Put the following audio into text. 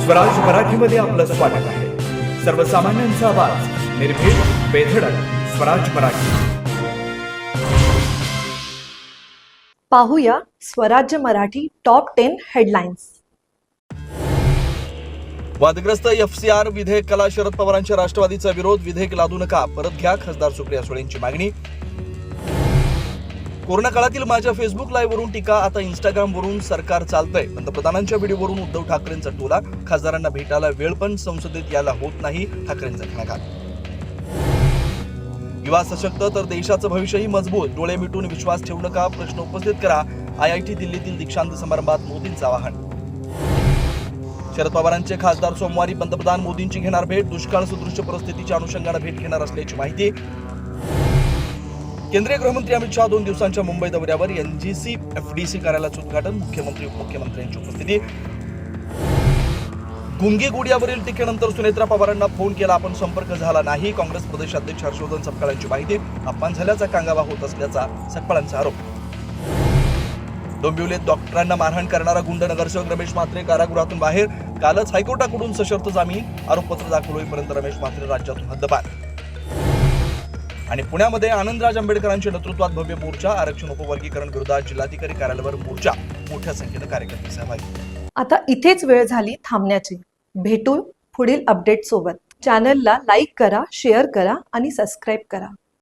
स्वराज मराठीमध्ये आपलं स्वागत आहे. सर्वसामान्यांचा आवाज, निर्भीड, बेधडक, स्वराज मराठी. पाहूया स्वराज्य मराठी टॉप 10 हेडलाईन्स. वादग्रस्त एफसीआर विधेयकाला शरद पवारांच्या राष्ट्रवादीचा विरोध. विधेयक लादू नका, परत घ्या, खासदार सुप्रिया सुळेंची मागणी. कोरोना काळातील माझ्या फेसबुक लाईव्ह वरून टीका, आता इंस्टाग्राम वरून सरकार चालतंय. पंतप्रधानांच्या व्हिडिओवरून उद्धव ठाकरेंचा टोला. खासदारांना भेटायला वेळ पण संसदेत यायला होत नाही, ठाकरेंचा घणाघात. युवा सशक्त तर देशाचं भविष्यही मजबूत. डोळे मिटून विश्वास ठेवू नका, प्रश्न उपस्थित करा. IIT दिल्लीतील दीक्षांत समारंभात मोदींचं आवाहन. शरद पवारांचे खासदार सोमवारी पंतप्रधान मोदींची घेणार भेट. दुष्काळ सदृश परिस्थितीच्या अनुषंगाने भेट घेणार असल्याची माहिती. केंद्रीय गृहमंत्री अमित शहा 2 दिवसांच्या मुंबई दौऱ्यावर. NGC FDC कार्यालयाचं उद्घाटन. मुख्यमंत्री उपमुख्यमंत्र्यांची उपस्थिती. गुंगी गुडियावरील टीकेनंतर सुनेत्रा पवारांना फोन केला, आपण संपर्क झाला नाही. काँग्रेस प्रदेशाध्यक्ष हर्षवर्धन सपकाळांची माहिती. अपमान झाल्याचा कांगावा होत असल्याचा सपकाळांचा आरोप. डोंबिवलीत डॉक्टरांना मारहाण करणारा गुंड नगरसेवक रमेश म्हात्रे कारागृहातून बाहेर. कालच हायकोर्टाकडून सशर्त जामीन. आरोपपत्र दाखल होईपर्यंत रमेश म्हात्रे राज्यातून हद्दपार. आणि पुण्यामध्ये आनंदराज आंबेडकरांच्या नेतृत्वात भव्य मोर्चा. आरक्षण उपवर्गीकरण विरोधात जिल्हाधिकारी कार्यालयावर मोर्चा. मोठ्या संख्येने कार्यकर्ते सहभागी. आता इथेच वेळ झाली थांबण्याची. भेटू पुढील अपडेट सोबत. चॅनलला लाईक करा, शेअर करा आणि सबस्क्राईब करा.